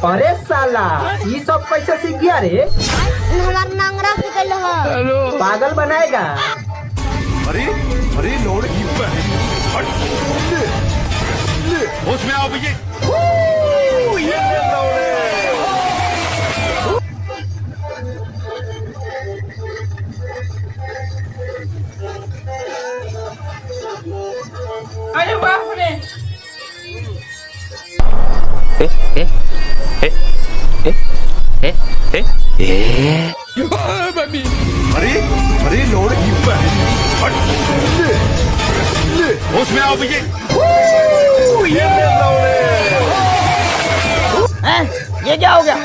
अरे साला ये सब कैसे सीख गया रे? हमार नंगरा सिकल ह। पागल बनाएगा। अरे अरे लौड़ की बहन, हट, ले, ले, होश में आओ भैया। ये लौड़े। अरे बाप रे। अरे अरे लौड़ की बहन, हट, ले, ले, होश में आओ भैया। ये लौड़े। ये क्या हो गया?